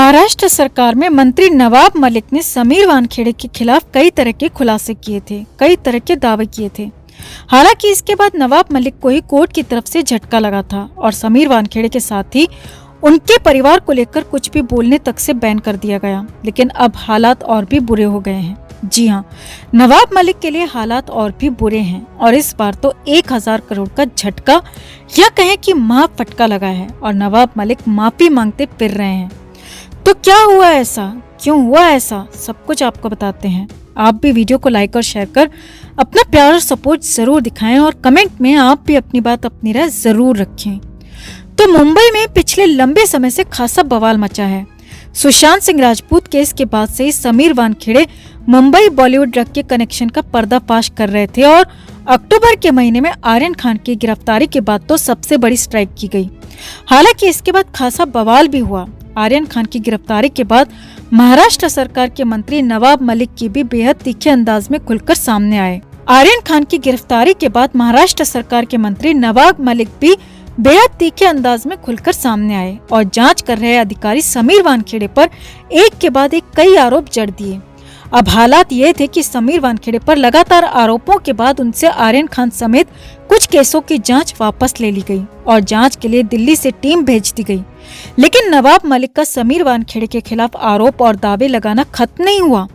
महाराष्ट्र सरकार में मंत्री नवाब मलिक ने समीर वानखेड़े के खिलाफ कई तरह के खुलासे किए थे, कई तरह के दावे किए थे। हालांकि इसके बाद नवाब मलिक को ही कोर्ट की तरफ से झटका लगा था और समीर वानखेड़े के साथ ही उनके परिवार को लेकर कुछ भी बोलने तक से बैन कर दिया गया। लेकिन अब हालात और भी बुरे हो गए हैं। जी हाँ, नवाब मलिक के लिए हालात और भी बुरे हैं और इस बार तो 1000 करोड़ का झटका या कहें कि महाफटका लगा है और नवाब मलिक माफी मांगते फिर रहे हैं। तो क्या हुआ ऐसा, क्यों हुआ ऐसा, सब कुछ आपको बताते हैं। आप भी वीडियो को लाइक और शेयर कर अपना प्यार और सपोर्ट जरूर दिखाएं और कमेंट में आप भी अपनी बात, अपनी राय जरूर रखें। तो मुंबई में पिछले लंबे समय से खासा बवाल मचा है। सुशांत सिंह राजपूत केस के बाद से ही समीर वानखेड़े मुंबई बॉलीवुड ड्रग के कनेक्शन का पर्दाफाश कर रहे थे और अक्टूबर के महीने में आर्यन खान की गिरफ्तारी के बाद तो सबसे बड़ी स्ट्राइक की गई। हालांकि इसके बाद खासा बवाल भी हुआ। आर्यन खान की गिरफ्तारी के बाद महाराष्ट्र सरकार के मंत्री नवाब मलिक की भी बेहद तीखे अंदाज में खुलकर सामने आए। आर्यन खान की गिरफ्तारी के बाद महाराष्ट्र सरकार के मंत्री नवाब मलिक भी बेहद तीखे अंदाज में खुलकर सामने आए और जांच कर रहे अधिकारी समीर वानखेड़े पर एक के बाद एक कई आरोप जड़ दिए। अब हालात ये थे कि समीर वानखेड़े पर लगातार आरोपों के बाद उनसे आर्यन खान समेत कुछ केसों की जांच वापस ले ली गई और जांच के लिए दिल्ली से टीम भेज दी गई। लेकिन नवाब मलिक का समीर वानखेड़े के खिलाफ आरोप और दावे लगाना खत्म नहीं हुआ।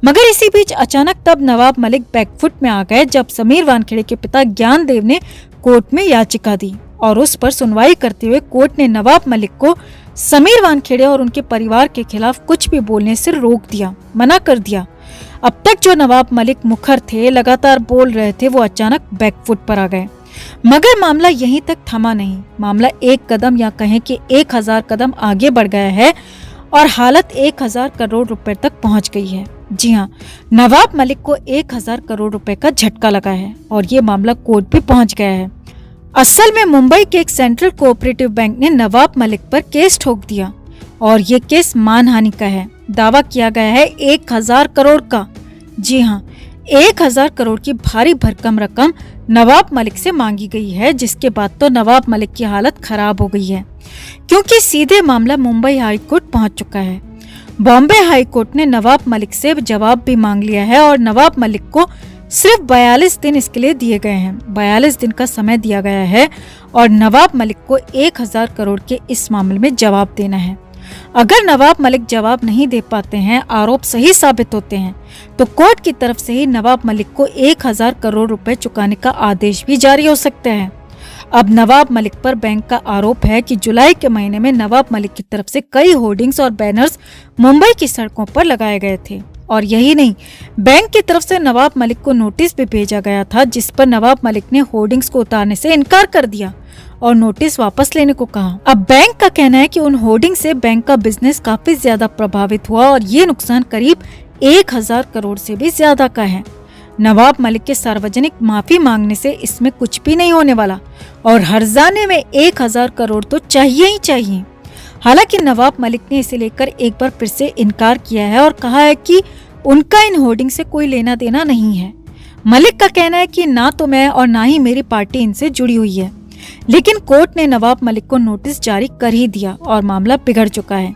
मगर इसी बीच अचानक तब नवाब मलिक बैकफुट में आ गए जब समीर वानखेड़े के पिता ज्ञानदेव ने कोर्ट में याचिका दी और उस पर सुनवाई करते हुए कोर्ट ने नवाब मलिक को समीर वानखेड़े और उनके परिवार के खिलाफ कुछ भी बोलने से रोक दिया, मना कर दिया। अब तक जो नवाब मलिक मुखर थे, लगातार बोल रहे थे, वो अचानक बैकफुट पर आ गए। मगर मामला यहीं तक थमा नहीं। मामला एक कदम या कहें कि 1000 कदम आगे बढ़ गया है और हालत 1000 करोड़ रुपए तक पहुंच गई है। जी हाँ, नवाब मलिक को 1000 करोड़ रुपए का झटका लगा है और ये मामला कोर्ट भी पहुंच गया है। असल में मुंबई के एक सेंट्रल कोऑपरेटिव बैंक ने नवाब मलिक पर केस ठोक दिया और ये केस मानहानि का है। दावा किया गया है 1000 करोड़ का। जी हाँ, 1000 करोड़ की भारी भरकम रकम नवाब मलिक से मांगी गई है, जिसके बाद तो नवाब मलिक की हालत खराब हो गई है क्योंकि सीधे मामला मुंबई हाई कोर्ट पहुंच चुका है। बॉम्बे हाई कोर्ट ने नवाब मलिक से जवाब भी मांग लिया है और नवाब मलिक को सिर्फ 42 दिन इसके लिए दिए गए हैं। 42 दिन का समय दिया गया है और नवाब मलिक को 1000 करोड़ के इस मामले में जवाब देना है। अगर नवाब मलिक जवाब नहीं दे पाते हैं, आरोप सही साबित होते हैं, तो कोर्ट की तरफ से ही नवाब मलिक को 1000 करोड़ रुपए चुकाने का आदेश भी जारी हो सकता है। अब नवाब मलिक पर बैंक का आरोप है कि जुलाई के महीने में नवाब मलिक की तरफ से कई होर्डिंग्स और बैनर्स मुंबई की सड़कों पर लगाए गए थे और यही नहीं, बैंक की तरफ से नवाब मलिक को नोटिस भी भेजा गया था जिस पर नवाब मलिक ने होर्डिंग्स को उतारने से इनकार कर दिया और नोटिस वापस लेने को कहा। अब बैंक का कहना है कि उन होर्डिंग से बैंक का बिजनेस काफी ज्यादा प्रभावित हुआ और ये नुकसान करीब 1000 करोड़ से भी ज्यादा का है। नवाब मलिक के सार्वजनिक माफी मांगने से इसमें कुछ भी नहीं होने वाला और हर्जाने में 1000 करोड़ तो चाहिए ही चाहिए। हालांकि नवाब मलिक ने इसे लेकर एक बार फिर से इनकार किया है और कहा है कि उनका इन होर्डिंग से कोई लेना देना नहीं है। मलिक का कहना है कि ना तो मैं और ना ही मेरी पार्टी इनसे जुड़ी हुई है। लेकिन कोर्ट ने नवाब मलिक को नोटिस जारी कर ही दिया और मामला बिगड़ चुका है।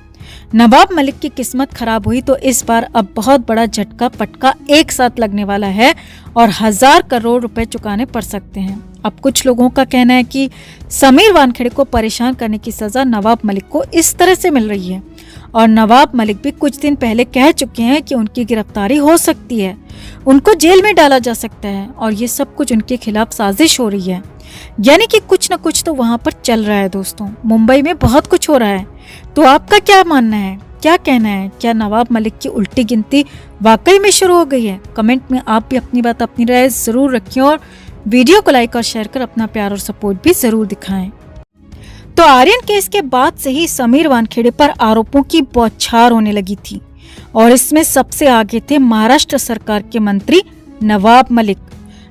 नवाब मलिक की किस्मत खराब हुई तो इस बार अब बहुत बड़ा झटका पटका एक साथ लगने वाला है और 1000 करोड़ रुपए चुकाने पड़ सकते हैं। अब कुछ लोगों का कहना है कि समीर वानखेड़े को परेशान करने की सजा नवाब मलिक को इस तरह से मिल रही है और नवाब मलिक भी कुछ दिन पहले कह चुके हैं कि उनकी गिरफ्तारी हो सकती है, उनको जेल में डाला जा सकता है और ये सब कुछ उनके खिलाफ साजिश हो रही है। यानी कि कुछ न कुछ तो वहाँ पर चल रहा है। दोस्तों, मुंबई में बहुत कुछ हो रहा है। तो आपका क्या मानना है, क्या कहना है? क्या नवाब मलिक की उल्टी गिनती वाकई में शुरू हो गई है? कमेंट में आप भी अपनी बात, अपनी राय जरूर रखें और वीडियो को लाइक और शेयर कर अपना प्यार और सपोर्ट भी जरूर दिखाएं। तो आर्यन केस के बाद से ही समीर वानखेड़े पर आरोपों की बौछार होने लगी थी और इसमें सबसे आगे थे महाराष्ट्र सरकार के मंत्री नवाब मलिक।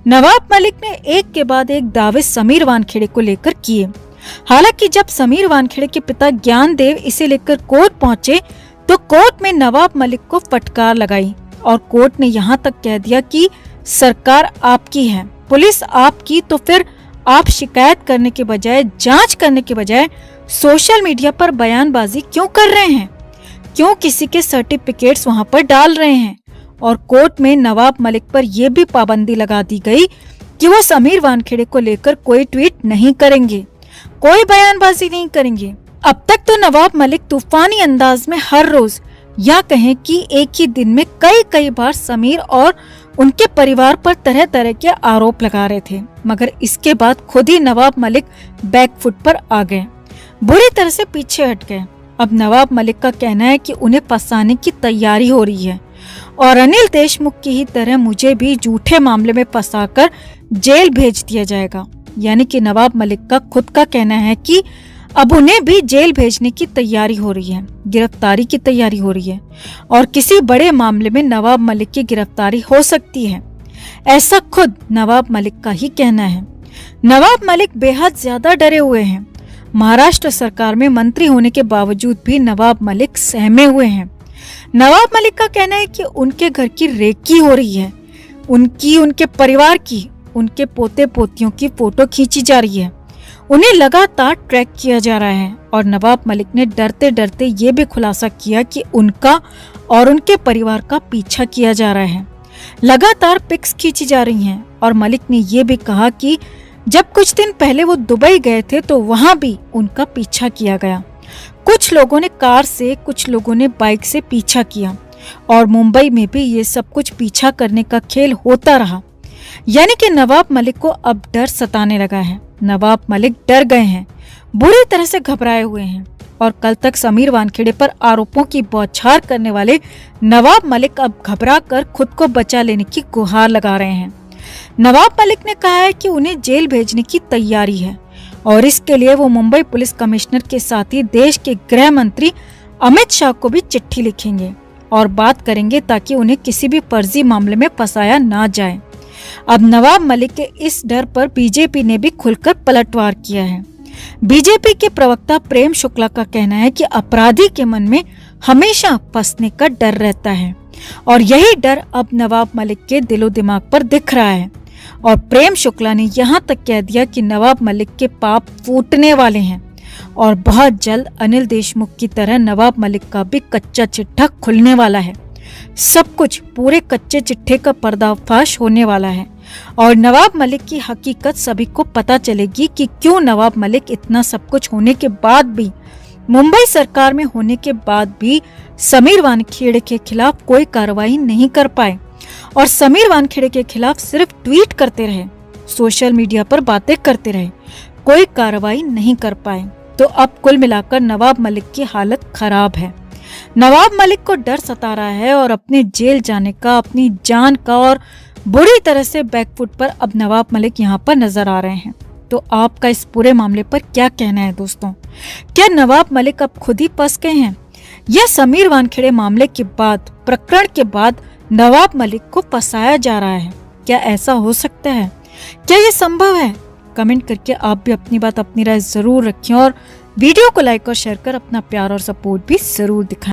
नवाब मलिक ने एक के बाद एक दावे समीर वानखेड़े को लेकर किए। हालांकि जब समीर वानखेड़े के पिता ज्ञानदेव इसे लेकर कोर्ट पहुंचे तो कोर्ट में नवाब मलिक को फटकार लगाई और कोर्ट ने यहां तक कह दिया कि सरकार आपकी है, पुलिस आपकी, तो फिर आप शिकायत करने के बजाय, जांच करने के बजाय सोशल मीडिया पर बयानबाजी क्यों कर रहे हैं? क्यों किसी के सर्टिफिकेट्स वहां पर डाल रहे हैं। और कोर्ट में नवाब मलिक पर यह भी पाबंदी लगा दी गई कि वो समीर वानखेड़े को लेकर कोई ट्वीट नहीं करेंगे, कोई बयानबाजी नहीं करेंगे। अब तक तो नवाब मलिक तूफानी अंदाज में हर रोज या कहें कि एक ही दिन में कई बार समीर और उनके परिवार पर तरह तरह के आरोप लगा रहे थे, मगर इसके बाद खुद ही नवाब मलिक बैकफुट पर आ गए, बुरी तरह से पीछे हट गए। अब नवाब मलिक का कहना है कि उन्हें फंसाने की तैयारी हो रही है और अनिल देशमुख की ही तरह मुझे भी झूठे मामले में फंसाकर जेल भेज दिया जाएगा। यानी कि नवाब मलिक का खुद का कहना है कि अब उन्हें भी जेल भेजने की तैयारी हो रही है, गिरफ्तारी की तैयारी हो रही है और किसी बड़े मामले में नवाब मलिक की गिरफ्तारी हो सकती है, ऐसा खुद नवाब मलिक का ही कहना है। नवाब मलिक बेहद ज्यादा डरे हुए हैं। महाराष्ट्र सरकार में मंत्री होने के बावजूद भी नवाब मलिक सहमे हुए हैं। नवाब मलिक का कहना है कि उनके घर की रेकी हो रही है, उनके परिवार की, उनके पोते पोतियों की फोटो खींची जा रही है, उन्हें लगातार ट्रैक किया जा रहा है। और नवाब मलिक ने डरते डरते ये भी खुलासा किया कि उनका और उनके परिवार का पीछा किया जा रहा है, लगातार पिक्स खींची जा रही हैं। और मलिक ने ये भी कहा कि जब कुछ दिन पहले वो दुबई गए थे तो वहां भी उनका पीछा किया गया। कुछ लोगों ने कार से, कुछ लोगों ने बाइक से पीछा किया और मुंबई में भी ये सब कुछ पीछा करने का खेल होता रहा। यानी कि नवाब मलिक को अब डर सताने लगा है। नवाब मलिक डर गए हैं, बुरी तरह से घबराए हुए हैं और कल तक समीर वानखेड़े पर आरोपों की बौछार करने वाले नवाब मलिक अब घबरा कर खुद को बचा लेने की गुहार लगा रहे हैं। नवाब मलिक ने कहा है कि उन्हें जेल भेजने की तैयारी है और इसके लिए वो मुंबई पुलिस कमिश्नर के साथ ही देश के गृह मंत्री अमित शाह को भी चिट्ठी लिखेंगे और बात करेंगे ताकि उन्हें किसी भी फर्जी मामले में फंसाया ना जाए। अब नवाब मलिक के इस डर पर बीजेपी ने भी खुलकर पलटवार किया है। बीजेपी के प्रवक्ता प्रेम शुक्ला का कहना है कि अपराधी के मन में हमेशा फंसने का डर रहता है और यही डर अब नवाब मलिक के दिलो दिमाग पर दिख रहा है। और प्रेम शुक्ला ने यहाँ तक कह दिया कि नवाब मलिक के पाप फूटने वाले हैं और बहुत जल्द अनिल देशमुख की तरह नवाब मलिक का भी कच्चा चिट्ठा खुलने वाला है। सब कुछ पूरे कच्चे चिट्ठे का पर्दाफाश होने वाला है और नवाब मलिक की हकीकत सभी को पता चलेगी कि क्यों नवाब मलिक इतना सब कुछ होने के बाद भी, मुंबई सरकार में होने के बाद भी समीर वानखेड़े के खिलाफ कोई कार्रवाई नहीं कर पाए और समीर वानखेड़े के खिलाफ सिर्फ ट्वीट करते रहे, सोशल मीडिया पर बातें करते रहे, कोई कार्रवाई नहीं कर पाए। तो अब कुल मिलाकर नवाब मलिक की हालत खराब है। नवाब मलिक को डर सता रहा है और अपने जेल जाने का, अपनी जान का, और बुरी तरह से बैकफुट पर अब नवाब मलिक यहाँ पर नजर आ रहे हैं। तो आपका इस पूरे मामले पर क्या कहना है दोस्तों? क्या नवाब मलिक अब खुद ही फंस गए हैं या समीर वानखेड़े मामले के बाद, प्रकरण के बाद नवाब मलिक को फंसाया जा रहा है? क्या ऐसा हो सकता है? क्या ये संभव है? कमेंट करके आप भी अपनी बात, अपनी राय जरूर रखें और वीडियो को लाइक और शेयर कर अपना प्यार और सपोर्ट भी जरूर दिखाएं।